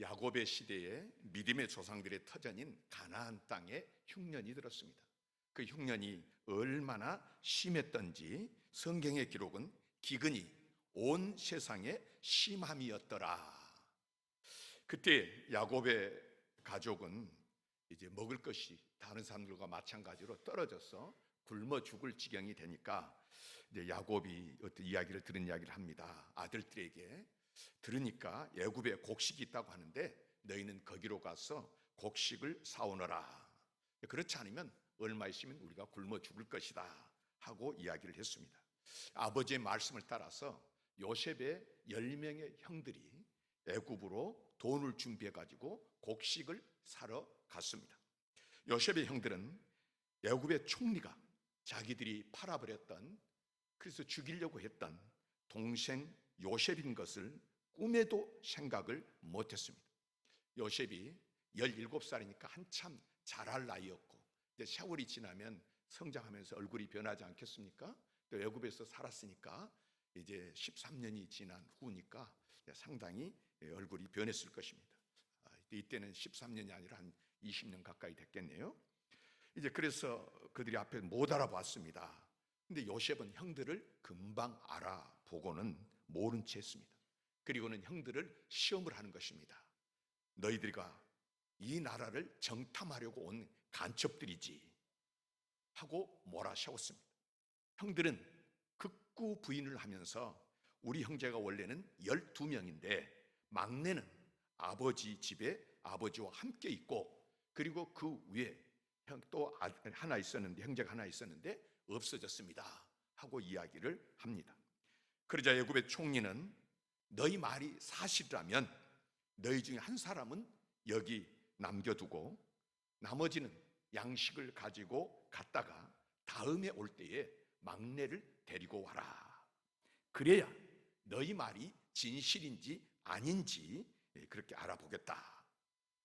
야곱의 시대에 믿음의 조상들의 터전인 가나안 땅에 흉년이 들었습니다. 그 흉년이 얼마나 심했던지 성경의 기록은 기근이 온 세상에 심함이었더라. 그때 야곱의 가족은 이제 먹을 것이 다른 사람들과 마찬가지로 떨어져서 굶어 죽을 지경이 되니까 이제 야곱이 어떤 이야기를 들은 이야기를 합니다. 아들들에게 들으니까 애굽에 곡식이 있다고 하는데 너희는 거기로 가서 곡식을 사오너라. 그렇지 않으면 얼마 있으면 우리가 굶어 죽을 것이다 하고 이야기를 했습니다. 아버지의 말씀을 따라서 요셉의 10명의 형들이 애굽으로 돈을 준비해 가지고 곡식을 사러 갔습니다. 요셉의 형들은 애굽의 총리가 자기들이 팔아버렸던, 그래서 죽이려고 했던 동생 요셉인 것을 꿈에도 생각을 못했습니다. 요셉이 17살이니까 한참 자랄 나이였고, 이제 세월이 지나면 성장하면서 얼굴이 변하지 않겠습니까? 또 애굽에서 살았으니까 이제 13년이 지난 후니까 상당히 얼굴이 변했을 것입니다. 이때는 13년이 아니라 한 20년 가까이 됐겠네요. 이제 그래서 그들이 앞에 못 알아봤습니다. 근데 요셉은 형들을 금방 알아보고는 모른 채 했습니다. 그리고는 형들을 시험을 하는 것입니다. 너희들과 이 나라를 정탐하려고 온 간첩들이지 하고 몰아세웠습니다. 형들은 극구 부인을 하면서 우리 형제가 원래는 12명인데 막내는 아버지 집에 아버지와 함께 있고, 그리고 그 위에 또 하나 있었는데, 형제가 하나 있었는데 없어졌습니다 하고 이야기를 합니다. 그러자 애굽의 총리는 너희 말이 사실이라면 너희 중에 한 사람은 여기 남겨두고 나머지는 양식을 가지고 갔다가 다음에 올 때에 막내를 데리고 와라. 그래야 너희 말이 진실인지 아닌지 그렇게 알아보겠다.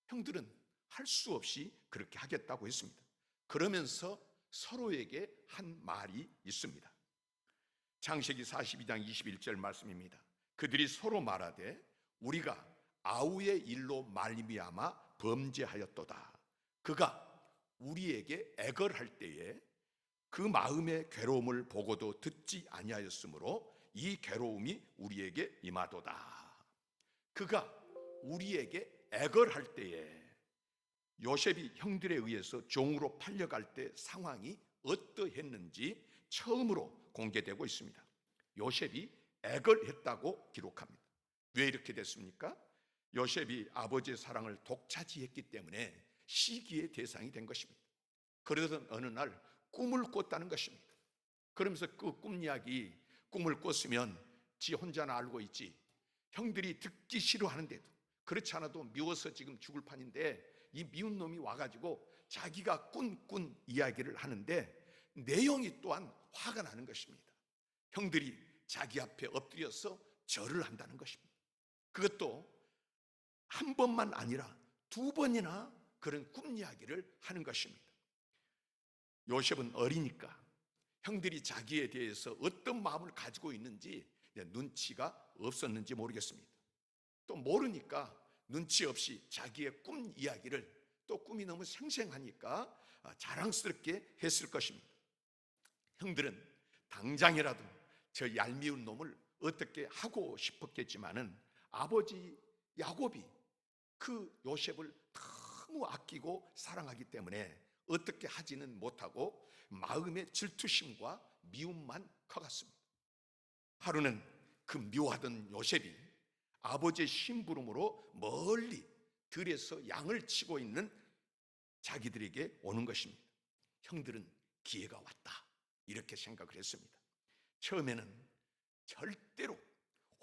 형들은 할 수 없이 그렇게 하겠다고 했습니다. 그러면서 서로에게 한 말이 있습니다. 창세기 42장 21절 말씀입니다. 그들이 서로 말하되 우리가 아우의 일로 말미암아 범죄하였도다. 그가 우리에게 애걸할 때에 그 마음의 괴로움을 보고도 듣지 아니하였으므로 이 괴로움이 우리에게 임하도다. 그가 우리에게 애걸할 때에, 요셉이 형들에 의해서 종으로 팔려갈 때 상황이 어떠했는지 처음으로 공개되고 있습니다. 요셉이 애걸했다고 기록합니다. 왜 이렇게 됐습니까? 요셉이 아버지의 사랑을 독차지했기 때문에 시기의 대상이 된 것입니다. 그러던 어느 날 꿈을 꿨다는 것입니다. 그러면서 그 꿈 이야기, 꿈을 꿨으면 지 혼자나 알고 있지, 형들이 듣기 싫어하는데도, 그렇지 않아도 미워서 지금 죽을 판인데 이 미운 놈이 와가지고 자기가 꾼 이야기를 하는데 내용이 또한 화가 나는 것입니다. 형들이 자기 앞에 엎드려서 절을 한다는 것입니다. 그것도 한 번만 아니라 2번이나 그런 꿈 이야기를 하는 것입니다. 요셉은 어리니까 형들이 자기에 대해서 어떤 마음을 가지고 있는지 눈치가 없었는지 모르겠습니다. 또 모르니까 눈치 없이 자기의 꿈 이야기를, 또 꿈이 너무 생생하니까 자랑스럽게 했을 것입니다. 형들은 당장이라도 저 얄미운 놈을 어떻게 하고 싶었겠지만은 아버지 야곱이 그 요셉을 너무 아끼고 사랑하기 때문에 어떻게 하지는 못하고 마음의 질투심과 미움만 커갔습니다. 하루는 그 미워하던 요셉이 아버지의 심부름으로 멀리 들에서 양을 치고 있는 자기들에게 오는 것입니다. 형들은 기회가 왔다 이렇게 생각을 했습니다. 처음에는 절대로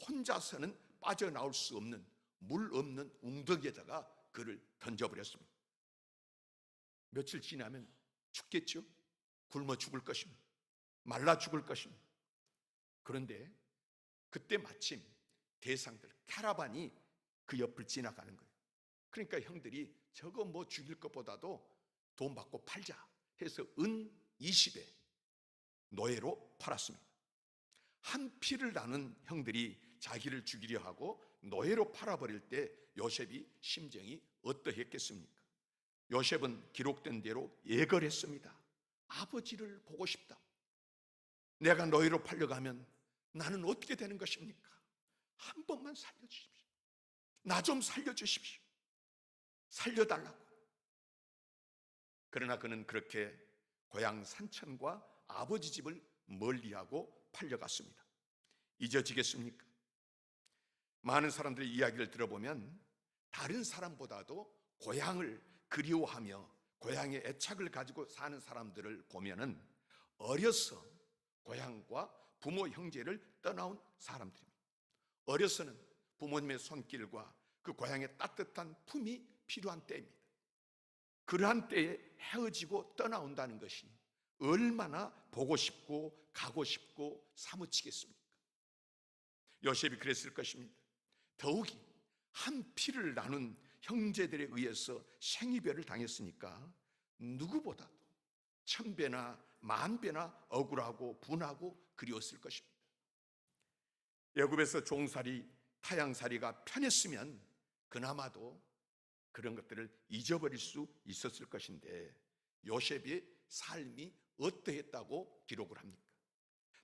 혼자서는 빠져나올 수 없는 물 없는 웅덩이에다가 그를 던져버렸습니다. 며칠 지나면 죽겠죠? 굶어 죽을 것입니다. 말라 죽을 것입니다. 그런데 그때 마침 대상들, 캐러반이 그 옆을 지나가는 거예요. 그러니까 형들이 저거 뭐 죽일 것보다도 돈 받고 팔자 해서 은 20에 노예로 팔았습니다. 한 피를 나눈 형들이 자기를 죽이려 하고 노예로 팔아버릴 때 요셉이 심정이 어떠했겠습니까? 요셉은 기록된 대로 예걸했습니다. 아버지를 보고 싶다. 내가 노예로 팔려가면 나는 어떻게 되는 것입니까? 한 번만 살려주십시오. 나 좀 살려주십시오. 살려달라고. 그러나 그는 그렇게 고향 산천과 아버지 집을 멀리하고 팔려갔습니다. 잊어지겠습니까? 많은 사람들의 이야기를 들어보면 다른 사람보다도 고향을 그리워하며 고향의 애착을 가지고 사는 사람들을 보면은 어려서 고향과 부모 형제를 떠나온 사람들입니다. 어려서는 부모님의 손길과 그 고향의 따뜻한 품이 필요한 때입니다. 그러한 때에 헤어지고 떠나온다는 것이 얼마나 보고 싶고 가고 싶고 사무치겠습니까? 요셉이 그랬을 것입니다. 더욱이 한 피를 나눈 형제들에 의해서 생이별을 당했으니까 누구보다도 천배나 만배나 억울하고 분하고 그리웠을 것입니다. 애굽에서 종살이 타향살이가 편했으면 그나마도 그런 것들을 잊어버릴 수 있었을 것인데 요셉의 삶이 어떠했다고 기록을 합니까?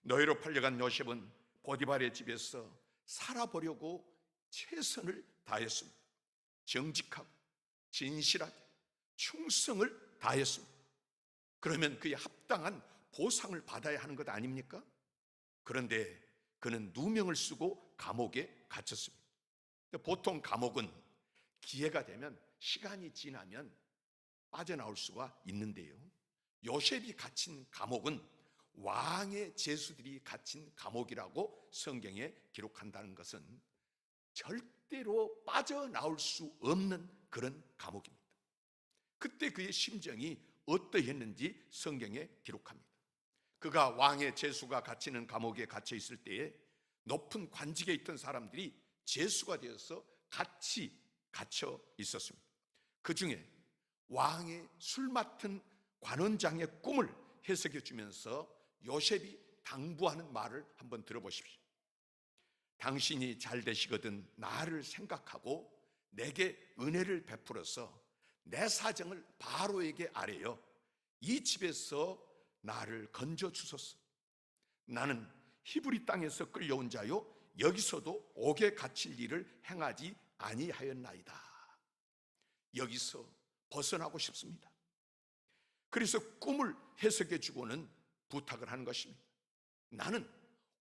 노예로 팔려간 요셉은 보디발의 집에서 살아보려고 최선을 다했습니다. 정직하고 진실하게 충성을 다했습니다. 그러면 그에 합당한 보상을 받아야 하는 것 아닙니까? 그런데 그는 누명을 쓰고 감옥에 갇혔습니다. 보통 감옥은 기회가 되면 시간이 지나면 빠져나올 수가 있는데요, 요셉이 갇힌 감옥은 왕의 제수들이 갇힌 감옥이라고 성경에 기록한다는 것은 절대로 빠져나올 수 없는 그런 감옥입니다. 그때 그의 심정이 어떠했는지 성경에 기록합니다. 그가 왕의 제수가 갇히는 감옥에 갇혀 있을 때에 높은 관직에 있던 사람들이 제수가 되어서 같이 갇혀 있었습니다. 그 중에 왕의 술 맡은 관원장의 꿈을 해석해 주면서 요셉이 당부하는 말을 한번 들어보십시오. 당신이 잘 되시거든 나를 생각하고 내게 은혜를 베풀어서 내 사정을 바로에게 아뢰어 이 집에서 나를 건져 주소서. 나는 히브리 땅에서 끌려온 자요 여기서도 옥에 갇힐 일을 행하지 아니하였나이다. 여기서 벗어나고 싶습니다. 그래서 꿈을 해석해 주고는 부탁을 하는 것입니다. 나는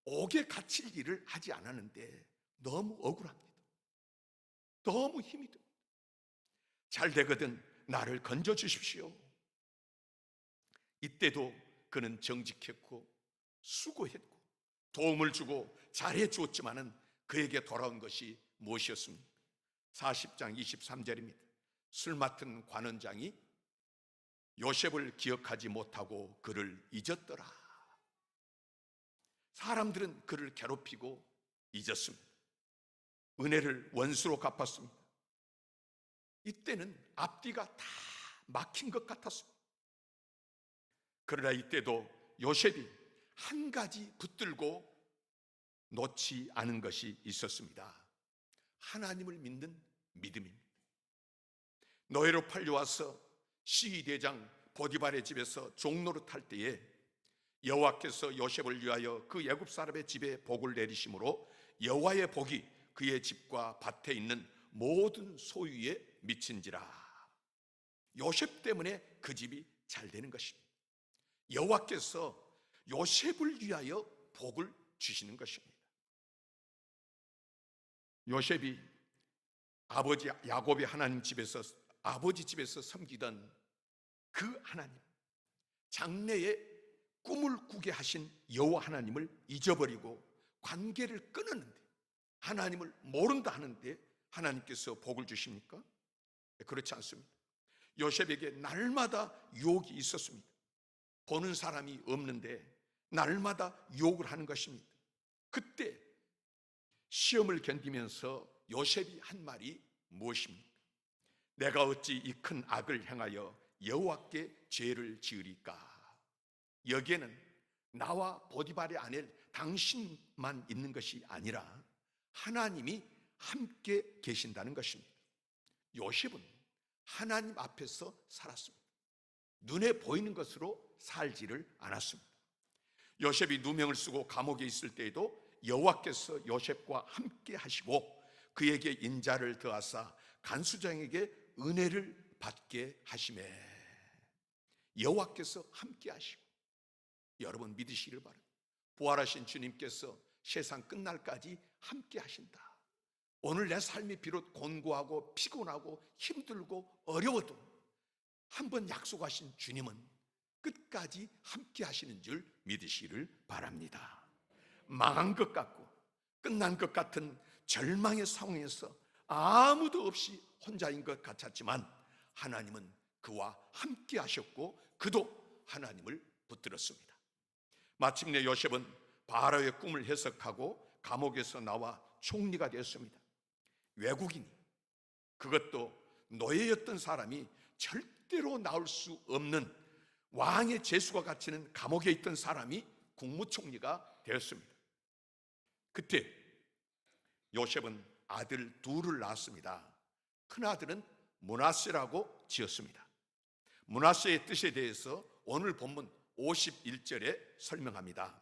옥에 갇힐 일을 하지 않았는데 너무 억울합니다. 너무 힘이 듭니다. 잘 되거든 나를 건져 주십시오. 이때도 그는 정직했고 수고했고 도움을 주고 잘해 주었지만은 그에게 돌아온 것이 무엇이었습니까? 40장 23절입니다. 술 맡은 관원장이 요셉을 기억하지 못하고 그를 잊었더라. 사람들은 그를 괴롭히고 잊었습니다. 은혜를 원수로 갚았습니다. 이때는 앞뒤가 다 막힌 것 같았습니다. 그러나 이때도 요셉이 한 가지 붙들고 놓지 않은 것이 있었습니다. 하나님을 믿는 믿음입니다. 노예로 팔려와서 시위대장 보디발의 집에서 종노릇 할 때에 여호와께서 요셉을 위하여 그 애굽 사람의 집에 복을 내리심으로 여호와의 복이 그의 집과 밭에 있는 모든 소유에 미친지라. 요셉 때문에 그 집이 잘 되는 것입니다. 여호와께서 요셉을 위하여 복을 주시는 것입니다. 요셉이 아버지 야곱의 하나님 집에서 아버지 집에서 섬기던 그 하나님, 장래에 꿈을 꾸게 하신 여호와 하나님을 잊어버리고 관계를 끊었는데 하나님을 모른다 하는데 하나님께서 복을 주십니까? 그렇지 않습니다. 요셉에게 날마다 유혹이 있었습니다. 보는 사람이 없는데 날마다 유혹을 하는 것입니다. 그때 시험을 견디면서 요셉이 한 말이 무엇입니까? 내가 어찌 이 큰 악을 행하여 여호와께 죄를 지으리까? 여기에는 나와 보디발의 아내 당신만 있는 것이 아니라 하나님이 함께 계신다는 것입니다. 요셉은 하나님 앞에서 살았습니다. 눈에 보이는 것으로 살지를 않았습니다. 요셉이 누명을 쓰고 감옥에 있을 때에도 여호와께서 요셉과 함께 하시고 그에게 인자를 더하사 간수장에게 은혜를 받게 하시매 여호와께서 함께 하시고, 여러분 믿으시기를 바랍니다. 부활하신 주님께서 세상 끝날까지 함께 하신다. 오늘 내 삶이 비록 곤고하고 피곤하고 힘들고 어려워도 한번 약속하신 주님은 끝까지 함께 하시는 줄 믿으시기를 바랍니다. 망한 것 같고 끝난 것 같은 절망의 상황에서 아무도 없이 혼자인 것 같았지만 하나님은 그와 함께 하셨고 그도 하나님을 붙들었습니다. 마침내 요셉은 바로의 꿈을 해석하고 감옥에서 나와 총리가 되었습니다. 외국인이, 그것도 노예였던 사람이 절대로 나올 수 없는 왕의 제수가 갇히는 감옥에 있던 사람이 국무총리가 되었습니다. 그때 요셉은 아들 둘을 낳았습니다. 큰아들은 므낫세라고 지었습니다. 므낫세의 뜻에 대해서 오늘 본문 51절에 설명합니다.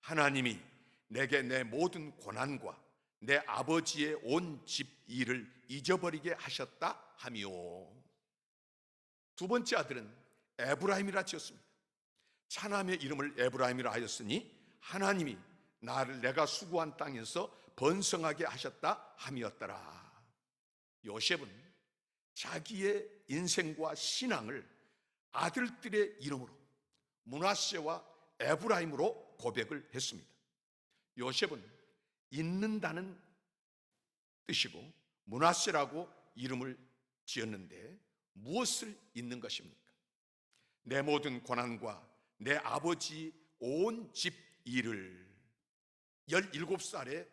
하나님이 내게 내 모든 고난과 내 아버지의 온 집 일을 잊어버리게 하셨다 하미오. 두 번째 아들은 에브라임이라 지었습니다. 차남의 이름을 에브라임이라 하였으니 하나님이 나를 내가 수고한 땅에서 번성하게 하셨다 함이었더라. 요셉은 자기의 인생과 신앙을 아들들의 이름으로 므낫세와 에브라임으로 고백을 했습니다. 요셉은 잊는다는 뜻이고 므낫세라고 이름을 지었는데 무엇을 잊는 것입니까? 내 모든 고난과 내 아버지 온 집 일을 17살에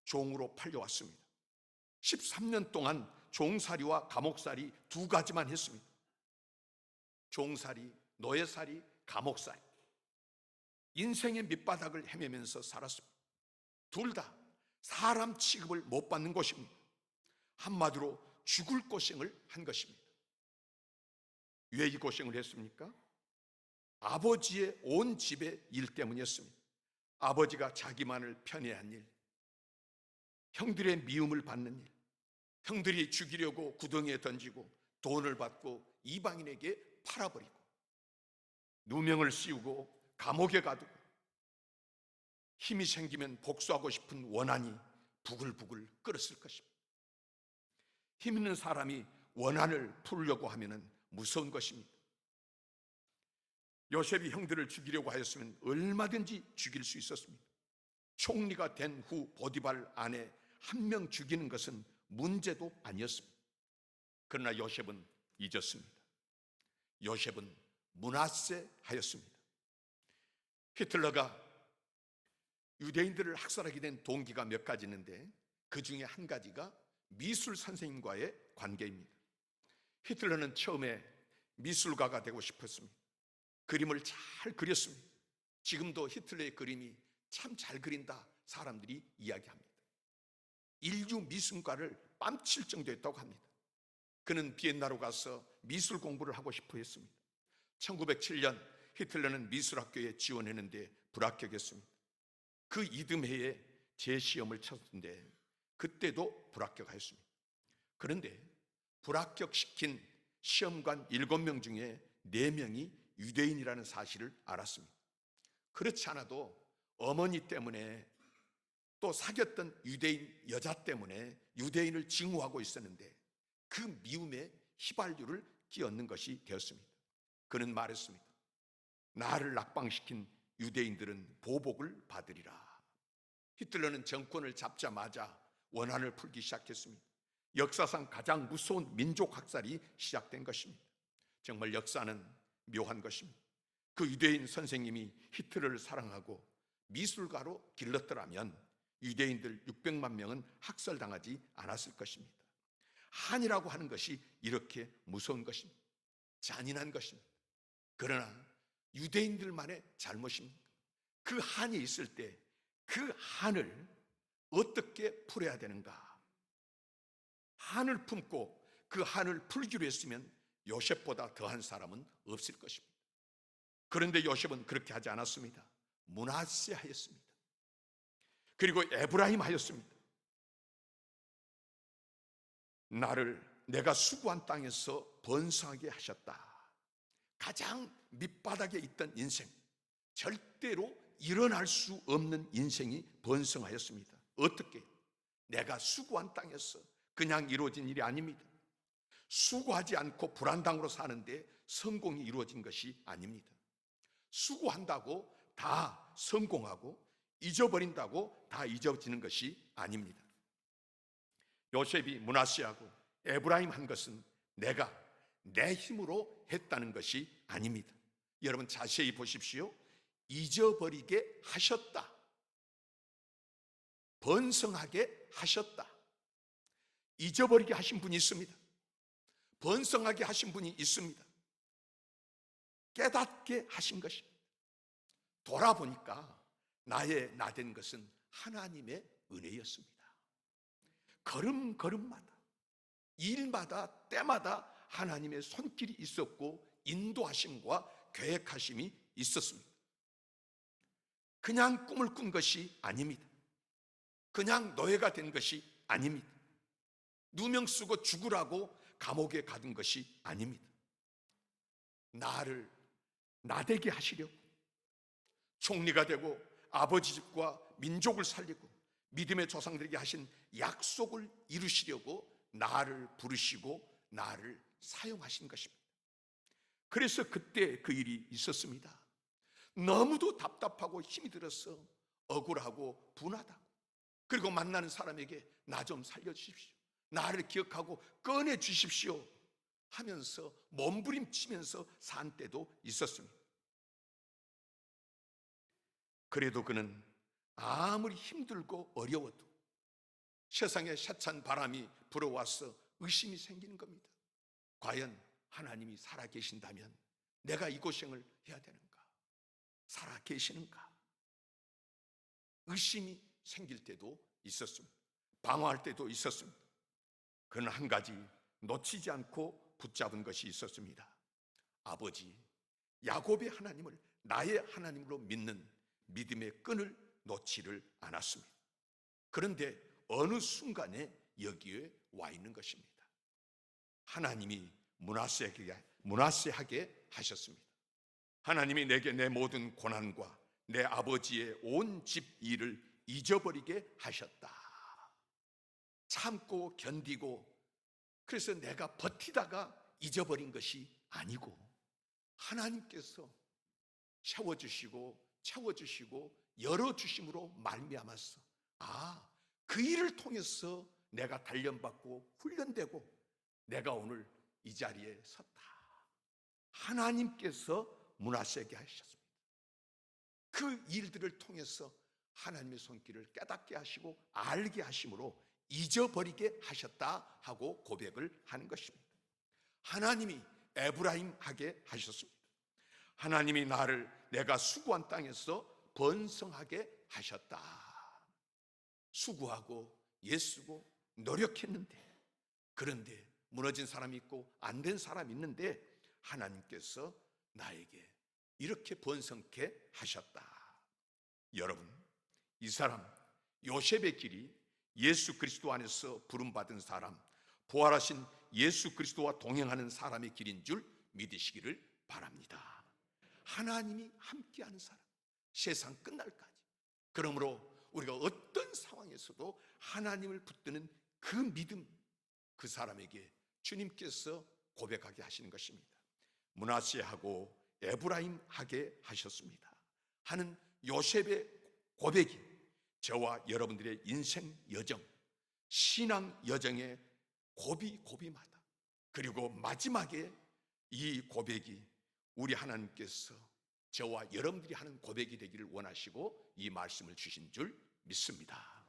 종으로 팔려왔습니다. 13년 동안 종살이와 감옥살이 두 가지만 했습니다. 종살이, 노예살이, 감옥살이. 인생의 밑바닥을 헤매면서 살았습니다. 둘 다 사람 취급을 못 받는 것입니다. 한마디로 죽을 고생을 한 것입니다. 왜 이 고생을 했습니까? 아버지의 온 집의 일 때문이었습니다. 아버지가 자기만을 편애한 일, 형들의 미움을 받는 일, 형들이 죽이려고 구덩이에 던지고 돈을 받고 이방인에게 팔아버리고 누명을 씌우고 감옥에 가두고 힘이 생기면 복수하고 싶은 원한이 부글부글 끓었을 것입니다. 힘 있는 사람이 원한을 풀려고 하면 무서운 것입니다. 요셉이 형들을 죽이려고 하였으면 얼마든지 죽일 수 있었습니다. 총리가 된 후 보디발 아내 한 명 죽이는 것은 문제도 아니었습니다. 그러나 요셉은 잊었습니다. 요셉은 므낫세 하였습니다. 히틀러가 유대인들을 학살하게 된 동기가 몇 가지 있는데 그 중에 한 가지가 미술 선생님과의 관계입니다. 히틀러는 처음에 미술가가 되고 싶었습니다. 그림을 잘 그렸습니다. 지금도 히틀러의 그림이 참 잘 그린다 사람들이 이야기합니다. 인류 미술가를 뺨칠 정도였다고 합니다. 그는 비엔나로 가서 미술 공부를 하고 싶어 했습니다. 1907년 히틀러는 미술학교에 지원했는데 불합격했습니다. 그 이듬해에 재시험을 쳤는데 그때도 불합격하였습니다. 그런데 불합격시킨 시험관 7명 중에 4명이 유대인이라는 사실을 알았습니다. 그렇지 않아도 어머니 때문에 또 사귀었던 유대인 여자 때문에 유대인을 증오하고 있었는데 그 미움에 휘발유를 끼얹는 것이 되었습니다. 그는 말했습니다. 나를 낙방시킨 유대인들은 보복을 받으리라. 히틀러는 정권을 잡자마자 원한을 풀기 시작했습니다. 역사상 가장 무서운 민족 학살이 시작된 것입니다. 정말 역사는 묘한 것입니다. 그 유대인 선생님이 히틀러를 사랑하고 미술가로 길렀더라면 유대인들 600만 명은 학살당하지 않았을 것입니다. 한이라고 하는 것이 이렇게 무서운 것입니다. 잔인한 것입니다. 그러나 유대인들만의 잘못입니다. 그 한이 있을 때 그 한을 어떻게 풀어야 되는가? 한을 품고 그 한을 풀기로 했으면 요셉보다 더한 사람은 없을 것입니다. 그런데 요셉은 그렇게 하지 않았습니다. 므낫세 하였습니다. 그리고 에브라임 하였습니다. 나를 내가 수고한 땅에서 번성하게 하셨다. 가장 밑바닥에 있던 인생, 절대로 일어날 수 없는 인생이 번성하였습니다. 어떻게? 내가 수고한 땅에서 그냥 이루어진 일이 아닙니다. 수고하지 않고 불안당으로 사는데 성공이 이루어진 것이 아닙니다. 수고한다고 다 성공하고 잊어버린다고 다 잊어지는 것이 아닙니다. 요셉이 므낫세하고 에브라임 한 것은 내가 내 힘으로 했다는 것이 아닙니다. 여러분 자세히 보십시오. 잊어버리게 하셨다. 번성하게 하셨다. 잊어버리게 하신 분이 있습니다. 번성하게 하신 분이 있습니다. 깨닫게 하신 것입니다. 돌아보니까 나의 나된 것은 하나님의 은혜였습니다. 걸음걸음마다, 일마다, 때마다 하나님의 손길이 있었고 인도하심과 계획하심이 있었습니다. 그냥 꿈을 꾼 것이 아닙니다. 그냥 노예가 된 것이 아닙니다. 누명 쓰고 죽으라고 감옥에 가둔 것이 아닙니다. 나를 나되게 하시려고 총리가 되고 아버지 집과 민족을 살리고 믿음의 조상들에게 하신 약속을 이루시려고 나를 부르시고 나를 사용하신 것입니다. 그래서 그때 그 일이 있었습니다. 너무도 답답하고 힘이 들어서 억울하고 분하다고, 그리고 만나는 사람에게 나 좀 살려주십시오, 나를 기억하고 꺼내 주십시오 하면서 몸부림치면서 산 때도 있었습니다. 그래도 그는 아무리 힘들고 어려워도 세상에 세찬 바람이 불어와서 의심이 생기는 겁니다. 과연 하나님이 살아계신다면 내가 이 고생을 해야 되는가? 살아계시는가? 의심이 생길 때도 있었습니다. 방황할 때도 있었습니다. 그는 한 가지 놓치지 않고 붙잡은 것이 있었습니다. 아버지 야곱의 하나님을 나의 하나님으로 믿는 믿음의 끈을 놓지를 않았습니다. 그런데 어느 순간에 여기에 와 있는 것입니다. 하나님이 므낫세하게 하셨습니다. 하나님이 내게 내 모든 고난과 내 아버지의 온 집 일을 잊어버리게 하셨다. 참고 견디고, 그래서 내가 버티다가 잊어버린 것이 아니고 하나님께서 채워주시고 열어주심으로 말미암았어. 그 일을 통해서 내가 단련받고 훈련되고 내가 오늘 이 자리에 섰다. 하나님께서 므낫세게 하셨습니다. 그 일들을 통해서 하나님의 손길을 깨닫게 하시고 알게 하심으로 잊어버리게 하셨다 하고 고백을 하는 것입니다. 하나님이 에브라임 하게 하셨습니다. 하나님이 나를 내가 수고한 땅에서 번성하게 하셨다. 수고하고 애쓰고 노력했는데, 그런데 무너진 사람이 있고 안 된 사람이 있는데 하나님께서 나에게 이렇게 번성케 하셨다. 여러분, 이 사람 요셉의 길이 예수 그리스도 안에서 부름받은 사람, 부활하신 예수 그리스도와 동행하는 사람의 길인 줄 믿으시기를 바랍니다. 하나님이 함께하는 사람, 세상 끝날까지. 그러므로 우리가 어떤 상황에서도 하나님을 붙드는 그 믿음, 그 사람에게 주님께서 고백하게 하시는 것입니다. 므낫세하고 에브라임 하게 하셨습니다 하는 요셉의 고백이 저와 여러분들의 인생 여정, 신앙 여정의 고비고비마다, 그리고 마지막에 이 고백이 우리 하나님께서 저와 여러분들이 하는 고백이 되기를 원하시고 이 말씀을 주신 줄 믿습니다.